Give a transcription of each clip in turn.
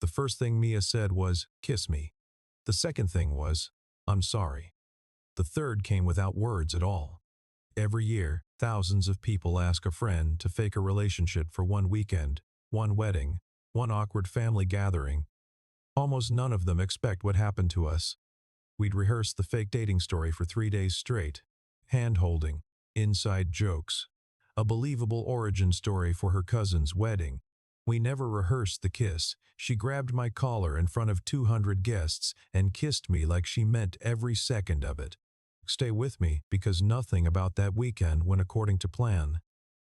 The first thing Mia said was, "Kiss me." The second thing was, "I'm sorry." The third came without words at all. Every year, thousands of people ask a friend to fake a relationship for one weekend, one wedding, one awkward family gathering. Almost none of them expect what happened to us. We'd rehearse the fake dating story for 3 days straight. Hand-holding, inside jokes, a believable origin story for her cousin's wedding. We never rehearsed the kiss. She grabbed my collar in front of 200 guests and kissed me like she meant every second of it. Stay with me, because nothing about that weekend went according to plan.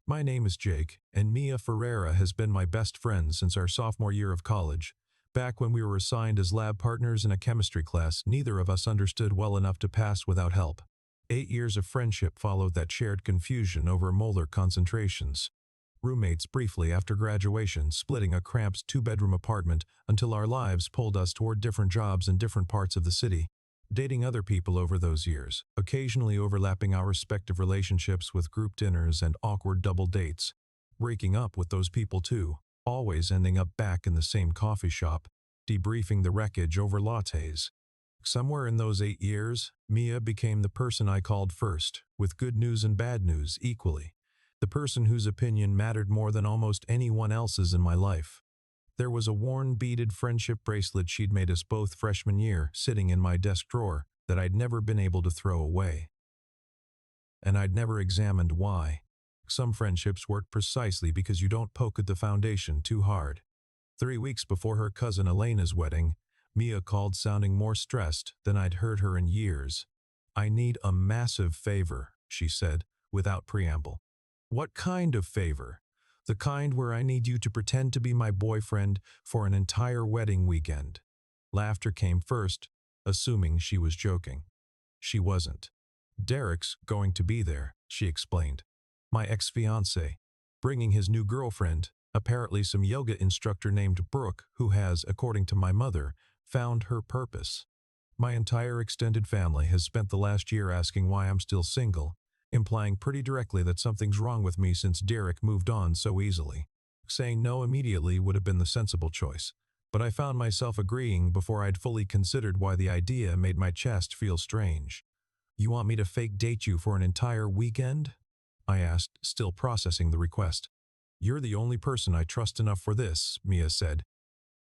My name is Jake, and Mia Ferreira has been my best friend since our sophomore year of college. Back when we were assigned as lab partners in a chemistry class, neither of us understood well enough to pass without help. 8 years of friendship followed that shared confusion over molar concentrations. Roommates briefly after graduation, splitting a cramped 2-bedroom apartment until our lives pulled us toward different jobs in different parts of the city. Dating other people over those years, occasionally overlapping our respective relationships with group dinners and awkward double dates. Breaking up with those people too, always ending up back in the same coffee shop, debriefing the wreckage over lattes. Somewhere in those 8 years, Mia became the person I called first, with good news and bad news equally. The person whose opinion mattered more than almost anyone else's in my life. There was a worn beaded friendship bracelet she'd made us both freshman year sitting in my desk drawer that I'd never been able to throw away. And I'd never examined why. Some friendships work precisely because you don't poke at the foundation too hard. 3 weeks before her cousin Elena's wedding, Mia called sounding more stressed than I'd heard her in years. "I need a massive favor," she said, without preamble. "What kind of favor?" "The kind where I need you to pretend to be my boyfriend for an entire wedding weekend." Laughter came first, assuming she was joking. She wasn't. "Derek's going to be there," she explained. "My ex-fiancé, bringing his new girlfriend, apparently some yoga instructor named Brooke, who has, according to my mother, found her purpose. My entire extended family has spent the last year asking why I'm still single, implying pretty directly that something's wrong with me since Derek moved on so easily. Saying no immediately would have been the sensible choice, but I found myself agreeing before I'd fully considered why the idea made my chest feel strange. "You want me to fake date you for an entire weekend?" I asked, still processing the request. "You're the only person I trust enough for this," Mia said.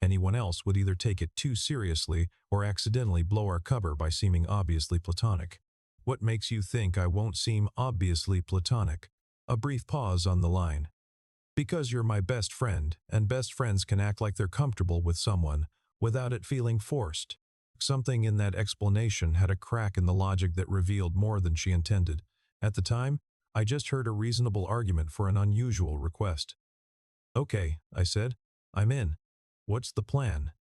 "Anyone else would either take it too seriously or accidentally blow our cover by seeming obviously platonic." "What makes you think I won't seem obviously platonic?" A brief pause on the line. "Because you're my best friend, and best friends can act like they're comfortable with someone without it feeling forced." Something in that explanation had a crack in the logic that revealed more than she intended. At the time, I just heard a reasonable argument for an unusual request. "Okay," I said. "I'm in. What's the plan?"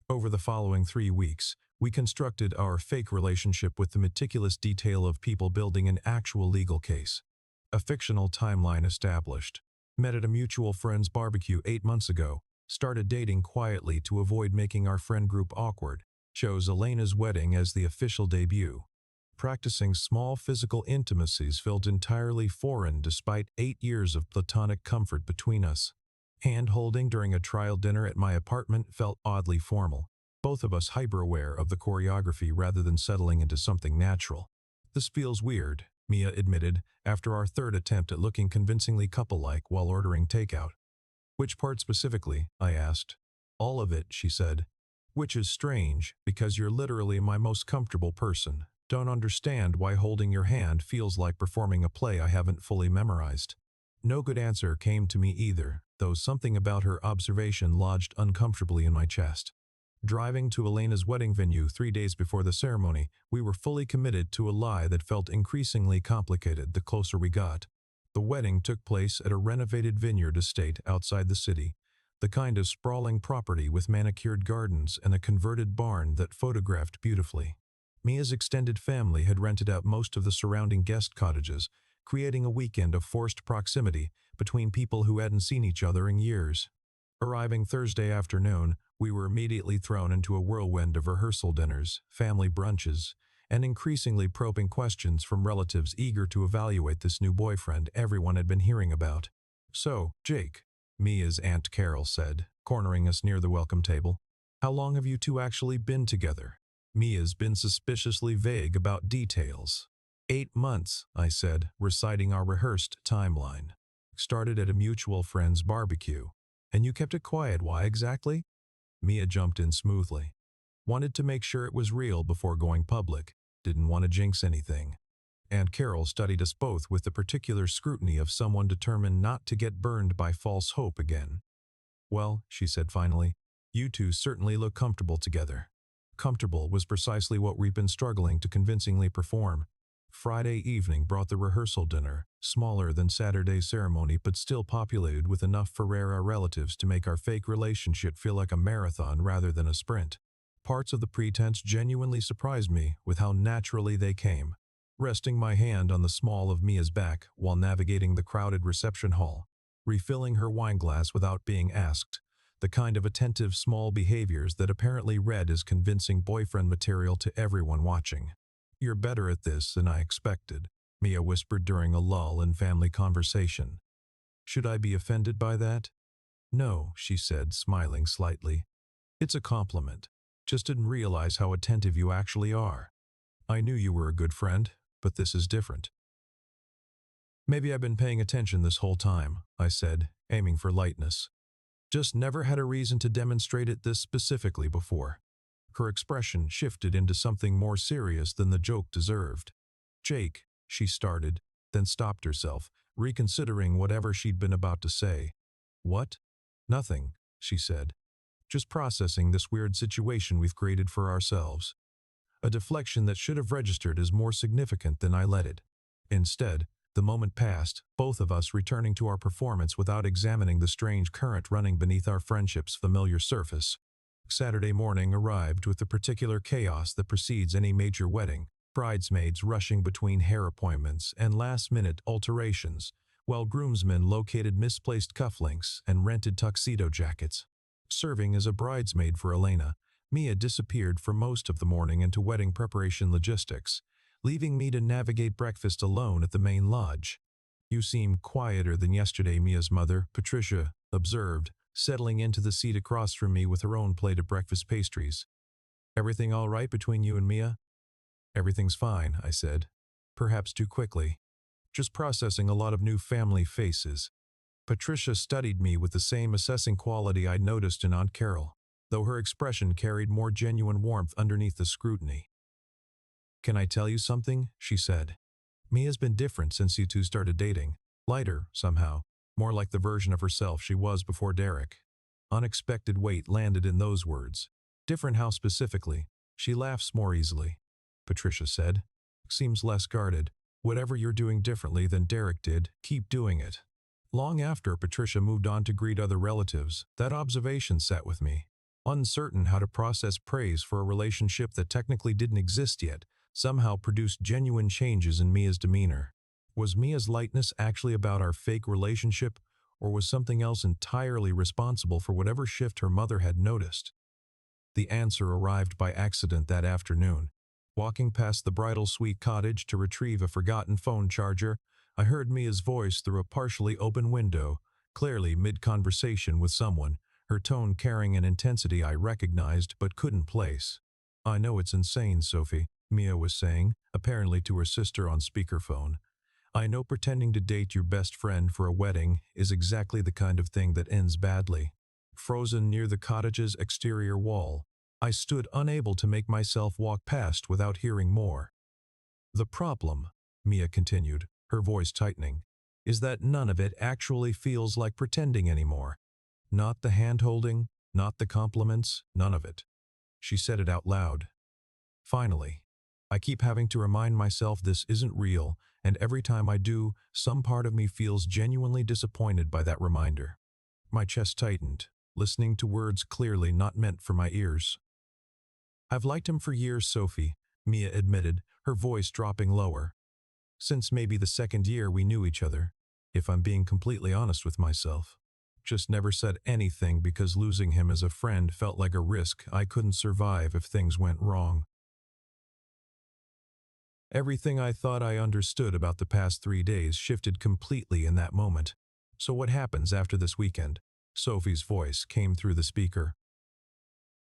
Over the following 3 weeks, we constructed our fake relationship with the meticulous detail of people building an actual legal case. A fictional timeline established. Met at a mutual friend's barbecue 8 months ago. Started dating quietly to avoid making our friend group awkward. Chose Elena's wedding as the official debut. Practicing small physical intimacies felt entirely foreign despite 8 years of platonic comfort between us. Hand-holding during a trial dinner at my apartment felt oddly formal. Both of us hyper-aware of the choreography rather than settling into something natural. "This feels weird," Mia admitted, after our third attempt at looking convincingly couple-like while ordering takeout. "Which part specifically?" I asked. "All of it," she said. "Which is strange, because you're literally my most comfortable person. Don't understand why holding your hand feels like performing a play I haven't fully memorized." No good answer came to me either, though something about her observation lodged uncomfortably in my chest. Driving to Elena's wedding venue 3 days before the ceremony, we were fully committed to a lie that felt increasingly complicated the closer we got. The wedding took place at a renovated vineyard estate outside the city, the kind of sprawling property with manicured gardens and a converted barn that photographed beautifully. Mia's extended family had rented out most of the surrounding guest cottages, creating a weekend of forced proximity between people who hadn't seen each other in years. Arriving Thursday afternoon, we were immediately thrown into a whirlwind of rehearsal dinners, family brunches, and increasingly probing questions from relatives eager to evaluate this new boyfriend everyone had been hearing about. "So, Jake," Mia's Aunt Carol said, cornering us near the welcome table, How long have you two actually been together? Mia's been suspiciously vague about details. 8 months, I said, reciting our rehearsed timeline. Started at a mutual friend's barbecue. And you kept it quiet, why exactly? Mia jumped in smoothly. Wanted to make sure it was real before going public. Didn't want to jinx anything. Aunt Carol studied us both with the particular scrutiny of someone determined not to get burned by false hope again. Well, she said finally, you two certainly look comfortable together. Comfortable was precisely what we've been struggling to convincingly perform. Friday evening brought the rehearsal dinner, smaller than Saturday's ceremony but still populated with enough Ferreira relatives to make our fake relationship feel like a marathon rather than a sprint. Parts of the pretense genuinely surprised me with how naturally they came. Resting my hand on the small of Mia's back while navigating the crowded reception hall, refilling her wineglass without being asked, the kind of attentive small behaviors that apparently read as convincing boyfriend material to everyone watching. You're better at this than I expected, Mia whispered during a lull in family conversation. Should I be offended by that? No, she said, smiling slightly. It's a compliment. Just didn't realize how attentive you actually are. I knew you were a good friend, but this is different. Maybe I've been paying attention this whole time, I said, aiming for lightness. Just never had a reason to demonstrate it this specifically before. Her expression shifted into something more serious than the joke deserved. Jake, she started, then stopped herself, reconsidering whatever she'd been about to say. What? Nothing, she said. Just processing this weird situation we've created for ourselves. A deflection that should have registered as more significant than I let it. Instead, the moment passed, both of us returning to our performance without examining the strange current running beneath our friendship's familiar surface. Saturday morning arrived with the particular chaos that precedes any major wedding, bridesmaids rushing between hair appointments and last-minute alterations, while groomsmen located misplaced cufflinks and rented tuxedo jackets. Serving as a bridesmaid for Elena, Mia disappeared for most of the morning into wedding preparation logistics, leaving me to navigate breakfast alone at the main lodge. You seem quieter than yesterday, Mia's mother, Patricia, observed, settling into the seat across from me with her own plate of breakfast pastries. Everything all right between you and Mia? Everything's fine, I said. Perhaps too quickly. Just processing a lot of new family faces. Patricia studied me with the same assessing quality I'd noticed in Aunt Carol, though her expression carried more genuine warmth underneath the scrutiny. Can I tell you something? She said. Mia's been different since you two started dating. Lighter, somehow. More like the version of herself she was before Derek. Unexpected weight landed in those words. Different how specifically? She laughs more easily, Patricia said. Seems less guarded. Whatever you're doing differently than Derek did, keep doing it. Long after Patricia moved on to greet other relatives, that observation sat with me. Uncertain how to process praise for a relationship that technically didn't exist yet, somehow produced genuine changes in Mia's demeanor. Was Mia's lightness actually about our fake relationship, or was something else entirely responsible for whatever shift her mother had noticed? The answer arrived by accident that afternoon. Walking past the bridal suite cottage to retrieve a forgotten phone charger, I heard Mia's voice through a partially open window, clearly mid-conversation with someone, her tone carrying an intensity I recognized but couldn't place. I know it's insane, Sophie, Mia was saying, apparently to her sister on speakerphone. I know pretending to date your best friend for a wedding is exactly the kind of thing that ends badly. Frozen near the cottage's exterior wall, I stood unable to make myself walk past without hearing more. The problem, Mia continued, her voice tightening, is that none of it actually feels like pretending anymore. Not the hand-holding, not the compliments, none of it. She said it out loud. Finally, I keep having to remind myself this isn't real, and every time I do, some part of me feels genuinely disappointed by that reminder. My chest tightened, listening to words clearly not meant for my ears. I've liked him for years, Sophie, Mia admitted, her voice dropping lower. Since maybe the second year we knew each other, if I'm being completely honest with myself. Just never said anything because losing him as a friend felt like a risk I couldn't survive if things went wrong. Everything I thought I understood about the past 3 days shifted completely in that moment. So what happens after this weekend? Sophie's voice came through the speaker.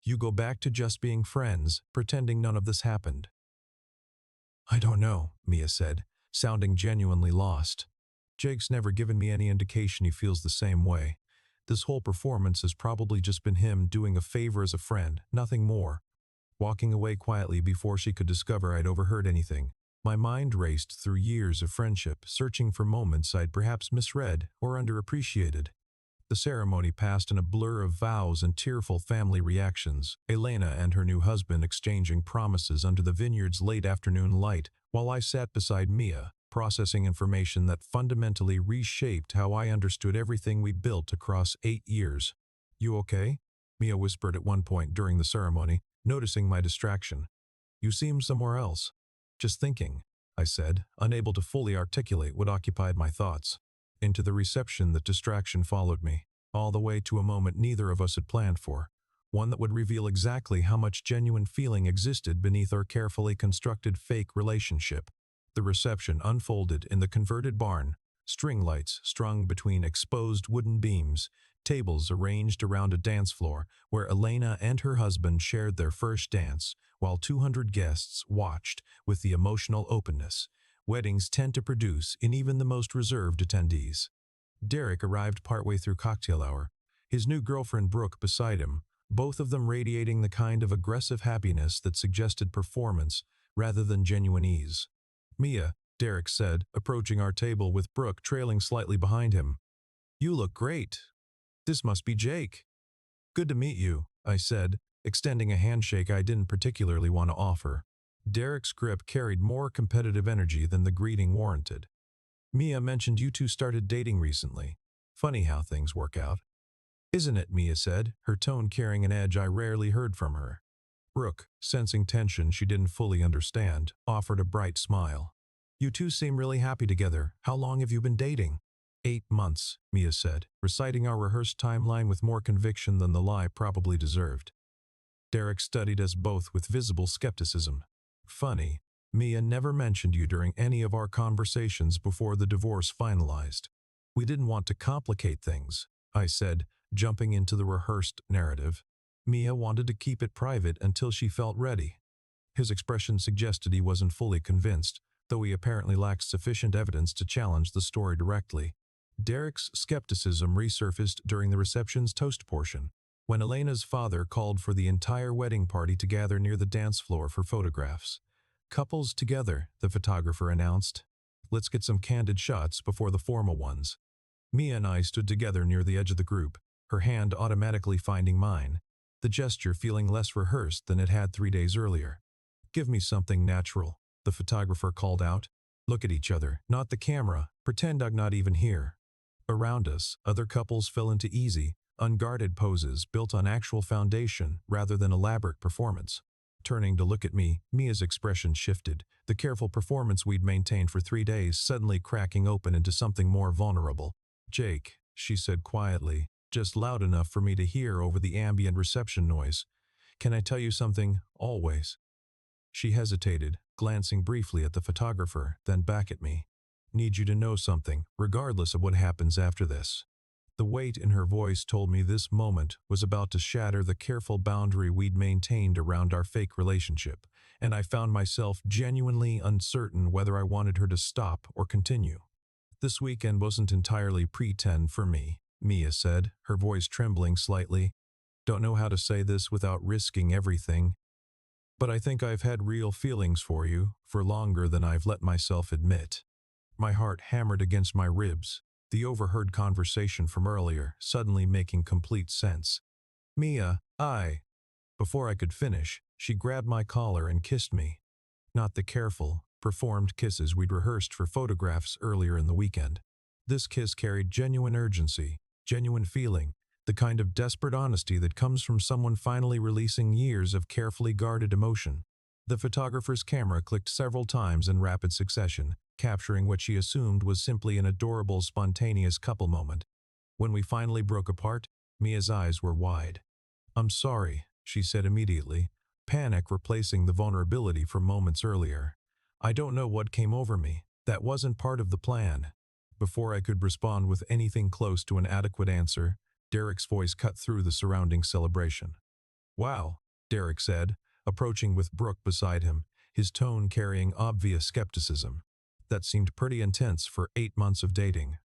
You go back to just being friends, pretending none of this happened. I don't know, Mia said, sounding genuinely lost. Jake's never given me any indication he feels the same way. This whole performance has probably just been him doing a favor as a friend, nothing more. Walking away quietly before she could discover I'd overheard anything, my mind raced through years of friendship, searching for moments I'd perhaps misread or underappreciated. The ceremony passed in a blur of vows and tearful family reactions, Elena and her new husband exchanging promises under the vineyard's late afternoon light, while I sat beside Mia, processing information that fundamentally reshaped how I understood everything we built across 8 years. You okay? Mia whispered at one point during the ceremony, noticing my distraction. You seem somewhere else. Just thinking, I said, unable to fully articulate what occupied my thoughts. Into the reception, that distraction followed me, all the way to a moment neither of us had planned for, one that would reveal exactly how much genuine feeling existed beneath our carefully constructed fake relationship. The reception unfolded in the converted barn, string lights strung between exposed wooden beams, tables arranged around a dance floor where Elena and her husband shared their first dance, while 200 guests watched with the emotional openness weddings tend to produce in even the most reserved attendees. Derek arrived partway through cocktail hour, his new girlfriend Brooke beside him, both of them radiating the kind of aggressive happiness that suggested performance rather than genuine ease. Mia, Derek said, approaching our table with Brooke trailing slightly behind him. You look great. This must be Jake. Good to meet you, I said, extending a handshake I didn't particularly want to offer. Derek's grip carried more competitive energy than the greeting warranted. Mia mentioned you two started dating recently. Funny how things work out. Isn't it, Mia said, her tone carrying an edge I rarely heard from her. Brooke, sensing tension she didn't fully understand, offered a bright smile. You two seem really happy together. How long have you been dating? 8 months, Mia said, reciting our rehearsed timeline with more conviction than the lie probably deserved. Derek studied us both with visible skepticism. Funny, Mia never mentioned you during any of our conversations before the divorce finalized. We didn't want to complicate things, I said, jumping into the rehearsed narrative. Mia wanted to keep it private until she felt ready. His expression suggested he wasn't fully convinced, though he apparently lacked sufficient evidence to challenge the story directly. Derek's skepticism resurfaced during the reception's toast portion, when Elena's father called for the entire wedding party to gather near the dance floor for photographs. Couples together, the photographer announced. Let's get some candid shots before the formal ones. Mia and I stood together near the edge of the group, her hand automatically finding mine, the gesture feeling less rehearsed than it had 3 days earlier. Give me something natural, the photographer called out. Look at each other, not the camera, pretend I'm not even here. Around us, other couples fell into easy, unguarded poses built on actual foundation rather than elaborate performance. Turning to look at me, Mia's expression shifted, the careful performance we'd maintained for 3 days suddenly cracking open into something more vulnerable. Jake, she said quietly, just loud enough for me to hear over the ambient reception noise. Can I tell you something, always? She hesitated, glancing briefly at the photographer, then back at me. Need you to know something, regardless of what happens after this. The weight in her voice told me this moment was about to shatter the careful boundary we'd maintained around our fake relationship, and I found myself genuinely uncertain whether I wanted her to stop or continue. This weekend wasn't entirely pretend for me, Mia said, her voice trembling slightly. Don't know how to say this without risking everything, but I think I've had real feelings for you for longer than I've let myself admit. My heart hammered against my ribs, the overheard conversation from earlier suddenly making complete sense. Mia, Before I could finish, she grabbed my collar and kissed me. Not the careful, performed kisses we'd rehearsed for photographs earlier in the weekend. This kiss carried genuine urgency, genuine feeling, the kind of desperate honesty that comes from someone finally releasing years of carefully guarded emotion. The photographer's camera clicked several times in rapid succession, capturing what she assumed was simply an adorable, spontaneous couple moment. When we finally broke apart, Mia's eyes were wide. I'm sorry, she said immediately, panic replacing the vulnerability from moments earlier. I don't know what came over me. That wasn't part of the plan. Before I could respond with anything close to an adequate answer, Derek's voice cut through the surrounding celebration. Wow, Derek said, approaching with Brooke beside him, his tone carrying obvious skepticism. That seemed pretty intense for 8 months of dating.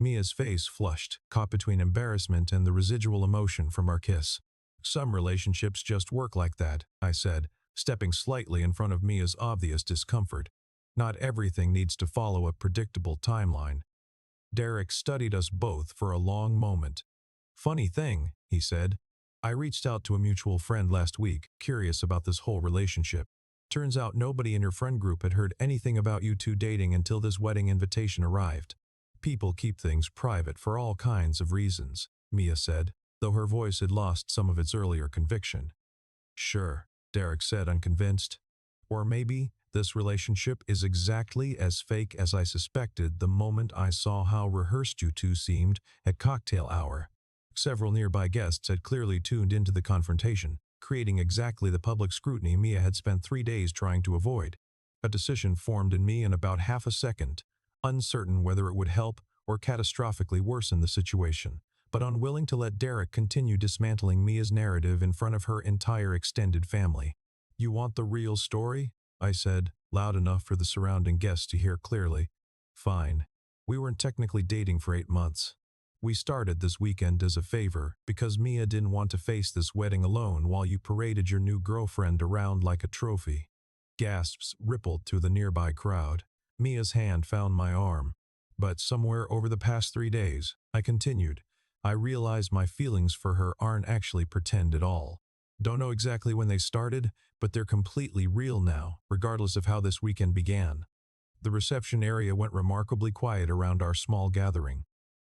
Mia's face flushed, caught between embarrassment and the residual emotion from our kiss. Some relationships just work like that, I said, stepping slightly in front of Mia's obvious discomfort. Not everything needs to follow a predictable timeline. Derek studied us both for a long moment. Funny thing, he said. I reached out to a mutual friend last week, curious about this whole relationship. Turns out nobody in your friend group had heard anything about you two dating until this wedding invitation arrived. People keep things private for all kinds of reasons, Mia said, though her voice had lost some of its earlier conviction. Sure, Derek said, unconvinced. Or maybe this relationship is exactly as fake as I suspected the moment I saw how rehearsed you two seemed at cocktail hour. Several nearby guests had clearly tuned into the confrontation, creating exactly the public scrutiny Mia had spent 3 days trying to avoid. A decision formed in me in about half a second, uncertain whether it would help or catastrophically worsen the situation, but unwilling to let Derek continue dismantling Mia's narrative in front of her entire extended family. You want the real story? I said, loud enough for the surrounding guests to hear clearly. Fine. We weren't technically dating for 8 months. We started this weekend as a favor because Mia didn't want to face this wedding alone while you paraded your new girlfriend around like a trophy. Gasps rippled through the nearby crowd. Mia's hand found my arm. But somewhere over the past 3 days, I continued, I realized my feelings for her aren't actually pretend at all. Don't know exactly when they started, but they're completely real now, regardless of how this weekend began. The reception area went remarkably quiet around our small gathering.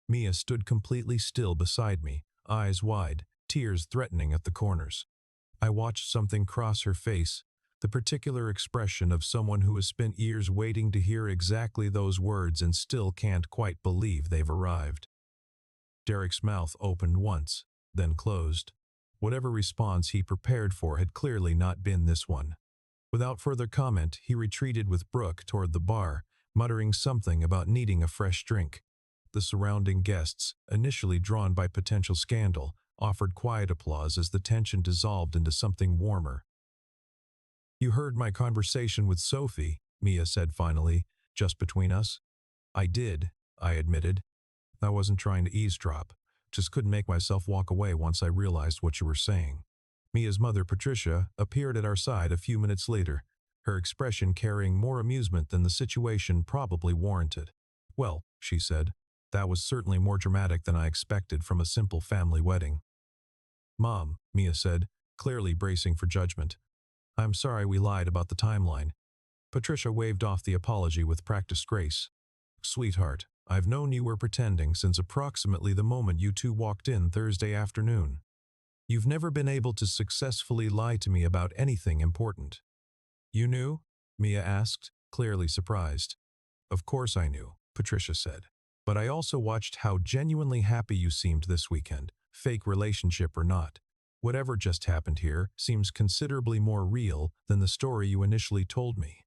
Mia stood completely still beside me, eyes wide, tears threatening at the corners. I watched something cross her face, the particular expression of someone who has spent years waiting to hear exactly those words and still can't quite believe they've arrived. Derek's mouth opened once, then closed. Whatever response he prepared for had clearly not been this one. Without further comment, he retreated with Brooke toward the bar, muttering something about needing a fresh drink. The surrounding guests, initially drawn by potential scandal, offered quiet applause as the tension dissolved into something warmer. You heard my conversation with Sophie, Mia said finally, just between us. I did, I admitted. I wasn't trying to eavesdrop, just couldn't make myself walk away once I realized what you were saying. Mia's mother, Patricia, appeared at our side a few minutes later, her expression carrying more amusement than the situation probably warranted. Well, she said, that was certainly more dramatic than I expected from a simple family wedding. Mom, Mia said, clearly bracing for judgment. I'm sorry we lied about the timeline. Patricia waved off the apology with practiced grace. Sweetheart, I've known you were pretending since approximately the moment you two walked in Thursday afternoon. You've never been able to successfully lie to me about anything important. You knew? Mia asked, clearly surprised. Of course I knew, Patricia said. But I also watched how genuinely happy you seemed this weekend, fake relationship or not. Whatever just happened here seems considerably more real than the story you initially told me.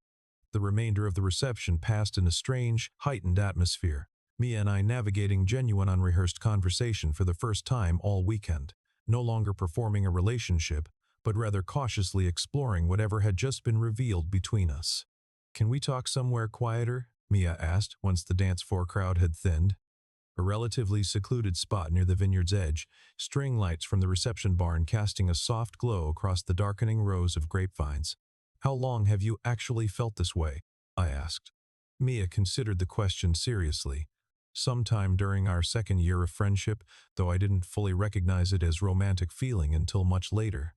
The remainder of the reception passed in a strange, heightened atmosphere, Mia and I navigating genuine unrehearsed conversation for the first time all weekend, no longer performing a relationship, but rather cautiously exploring whatever had just been revealed between us. Can we talk somewhere quieter? Mia asked once the dance floor crowd had thinned. A relatively secluded spot near the vineyard's edge, string lights from the reception barn casting a soft glow across the darkening rows of grapevines. How long have you actually felt this way? I asked. Mia considered the question seriously. Sometime during our second year of friendship, though I didn't fully recognize it as romantic feeling until much later.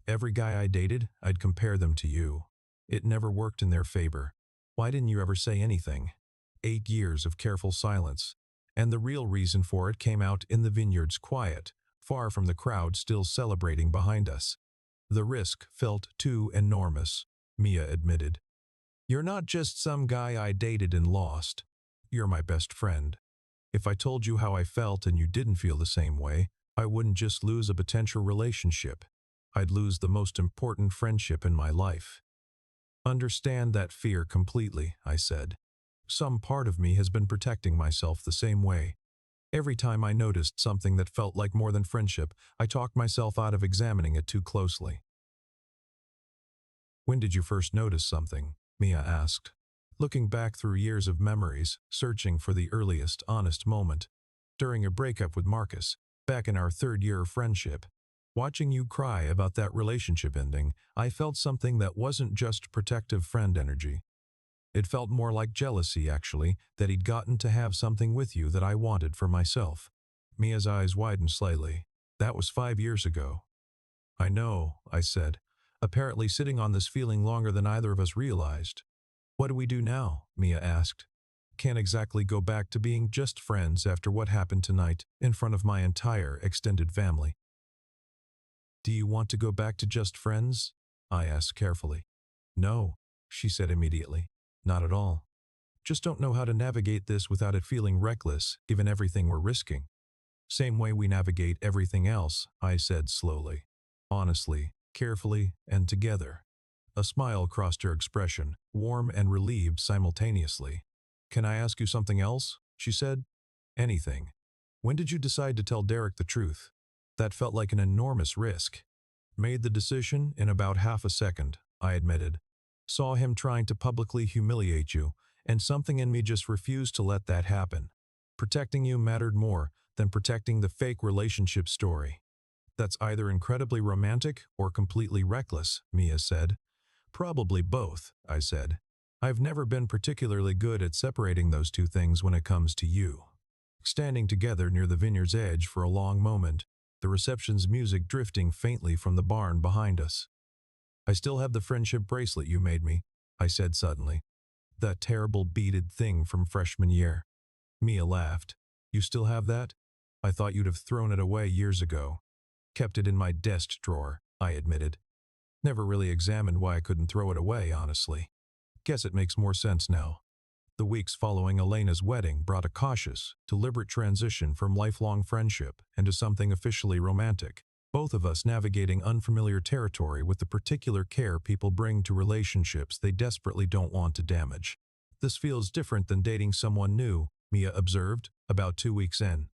Every guy I dated, I'd compare them to you. It never worked in their favor. Why didn't you ever say anything? 8 years of careful silence. And the real reason for it came out in the vineyard's quiet, far from the crowd still celebrating behind us. The risk felt too enormous, Mia admitted. You're not just some guy I dated and lost. You're my best friend. If I told you how I felt and you didn't feel the same way, I wouldn't just lose a potential relationship. I'd lose the most important friendship in my life. Understand that fear completely, I said. Some part of me has been protecting myself the same way. Every time I noticed something that felt like more than friendship, I talked myself out of examining it too closely. When did you first notice something? Mia asked, looking back through years of memories, searching for the earliest, honest moment. During a breakup with Marcus, back in our third year of friendship. Watching you cry about that relationship ending, I felt something that wasn't just protective friend energy. It felt more like jealousy, actually, that he'd gotten to have something with you that I wanted for myself. Mia's eyes widened slightly. That was 5 years ago. I know, I said, apparently sitting on this feeling longer than either of us realized. What do we do now? Mia asked. Can't exactly go back to being just friends after what happened tonight in front of my entire extended family. Do you want to go back to just friends? I asked carefully. No, she said immediately. Not at all. Just don't know how to navigate this without it feeling reckless, given everything we're risking. Same way we navigate everything else, I said slowly. Honestly, carefully, and together. A smile crossed her expression, warm and relieved simultaneously. Can I ask you something else? She said. Anything. When did you decide to tell Derek the truth? That felt like an enormous risk. Made the decision in about half a second, I admitted. Saw him trying to publicly humiliate you, and something in me just refused to let that happen. Protecting you mattered more than protecting the fake relationship story. That's either incredibly romantic or completely reckless, Mia said. Probably both, I said. I've never been particularly good at separating those two things when it comes to you. Standing together near the vineyard's edge for a long moment, the reception's music drifting faintly from the barn behind us. I still have the friendship bracelet you made me, I said suddenly. That terrible beaded thing from freshman year. Mia laughed. You still have that? I thought you'd have thrown it away years ago. Kept it in my desk drawer, I admitted. Never really examined why I couldn't throw it away, honestly. Guess it makes more sense now. The weeks following Elena's wedding brought a cautious, deliberate transition from lifelong friendship into something officially romantic. Both of us navigating unfamiliar territory with the particular care people bring to relationships they desperately don't want to damage. This feels different than dating someone new, Mia observed, about 2 weeks in.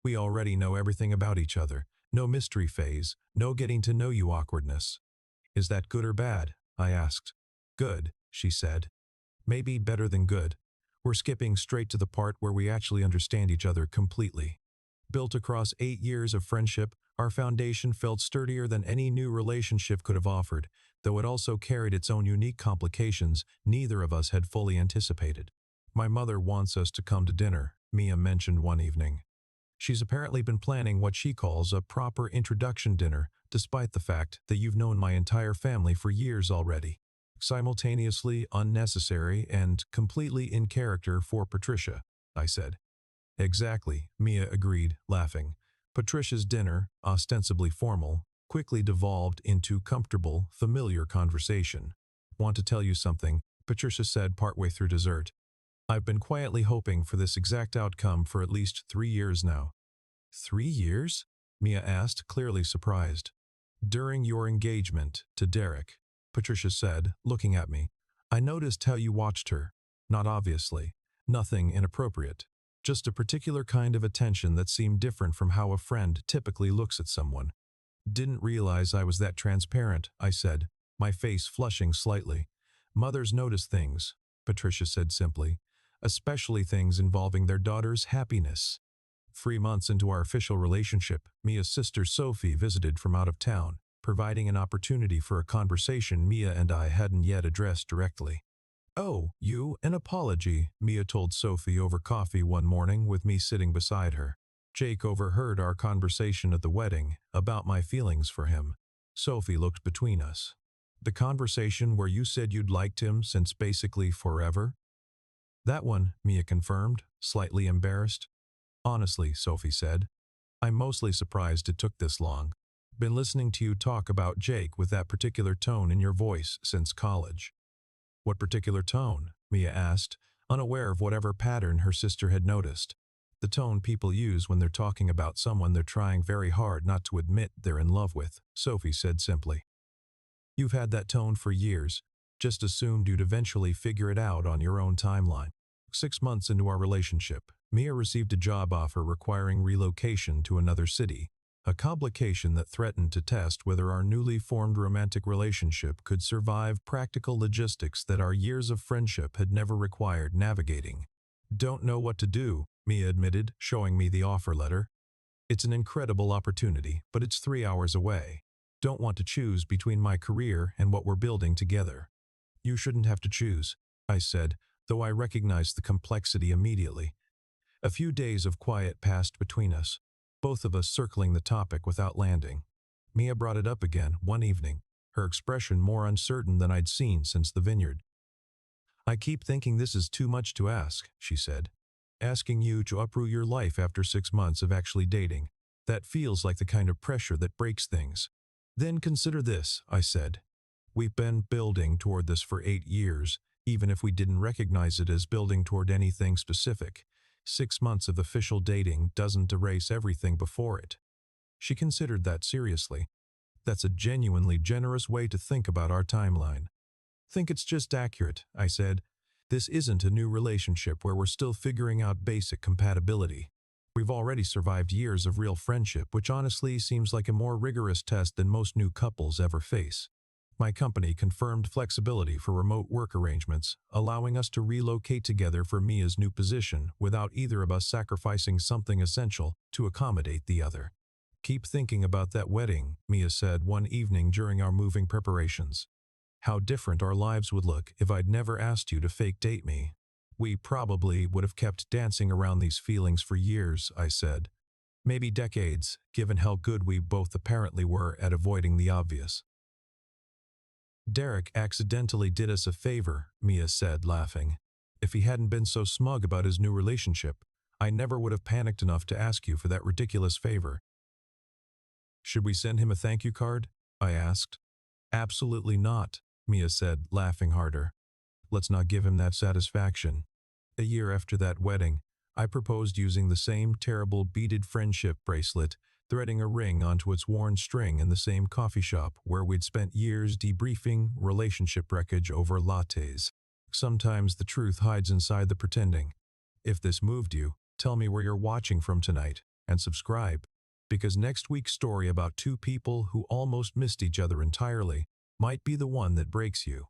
We already know everything about each other. No mystery phase, no getting to know you awkwardness. Is that good or bad? I asked. Good, she said. Maybe better than good. We're skipping straight to the part where we actually understand each other completely. Built across 8 years of friendship, our foundation felt sturdier than any new relationship could have offered, though it also carried its own unique complications neither of us had fully anticipated. My mother wants us to come to dinner, Mia mentioned one evening. She's apparently been planning what she calls a proper introduction dinner, despite the fact that you've known my entire family for years already. Simultaneously unnecessary and completely in character for Patricia, I said. Exactly, Mia agreed, laughing. Patricia's dinner, ostensibly formal, quickly devolved into comfortable, familiar conversation. Want to tell you something, Patricia said partway through dessert. I've been quietly hoping for this exact outcome for at least 3 years now. 3 years? Mia asked, clearly surprised. During your engagement to Derek, Patricia said, looking at me. I noticed how you watched her. Not obviously. Nothing inappropriate. Just a particular kind of attention that seemed different from how a friend typically looks at someone. Didn't realize I was that transparent, I said, my face flushing slightly. Mothers notice things, Patricia said simply. Especially things involving their daughter's happiness. 3 months into our official relationship, Mia's sister Sophie visited from out of town, providing an opportunity for a conversation Mia and I hadn't yet addressed directly. Oh, an apology, Mia told Sophie over coffee one morning with me sitting beside her. Jake overheard our conversation at the wedding about my feelings for him. Sophie looked between us. The conversation where you said you'd liked him since basically forever? That one, Mia confirmed, slightly embarrassed. Honestly, Sophie said, I'm mostly surprised it took this long. Been listening to you talk about Jake with that particular tone in your voice since college. What particular tone? Mia asked, unaware of whatever pattern her sister had noticed. The tone people use when they're talking about someone they're trying very hard not to admit they're in love with, Sophie said simply. You've had that tone for years. Just assumed you'd eventually figure it out on your own timeline. 6 months into our relationship, Mia received a job offer requiring relocation to another city, a complication that threatened to test whether our newly formed romantic relationship could survive practical logistics that our years of friendship had never required navigating. "Don't know what to do," Mia admitted, showing me the offer letter. "It's an incredible opportunity, but it's 3 hours away. Don't want to choose between my career and what we're building together." "You shouldn't have to choose," I said, though I recognized the complexity immediately. A few days of quiet passed between us, both of us circling the topic without landing. Mia brought it up again one evening, her expression more uncertain than I'd seen since the vineyard. "I keep thinking this is too much to ask," she said. "Asking you to uproot your life after 6 months of actually dating. That feels like the kind of pressure that breaks things." "Then consider this," I said. "We've been building toward this for 8 years, even if we didn't recognize it as building toward anything specific. 6 months of official dating doesn't erase everything before it." She considered that seriously. "That's a genuinely generous way to think about our timeline." "Think it's just accurate," I said. "This isn't a new relationship where we're still figuring out basic compatibility. We've already survived years of real friendship, which honestly seems like a more rigorous test than most new couples ever face." My company confirmed flexibility for remote work arrangements, allowing us to relocate together for Mia's new position without either of us sacrificing something essential to accommodate the other. "Keep thinking about that wedding," Mia said one evening during our moving preparations. "How different our lives would look if I'd never asked you to fake date me." "We probably would have kept dancing around these feelings for years," I said. "Maybe decades, given how good we both apparently were at avoiding the obvious." "Derek accidentally did us a favor," Mia said, laughing. "If he hadn't been so smug about his new relationship, I never would have panicked enough to ask you for that ridiculous favor." "Should we send him a thank you card?" I asked. "Absolutely not," Mia said, laughing harder. "Let's not give him that satisfaction." A year after that wedding, I proposed using the same terrible beaded friendship bracelet, threading a ring onto its worn string in the same coffee shop where we'd spent years debriefing relationship wreckage over lattes. Sometimes the truth hides inside the pretending. If this moved you, tell me where you're watching from tonight, and subscribe, because next week's story about two people who almost missed each other entirely might be the one that breaks you.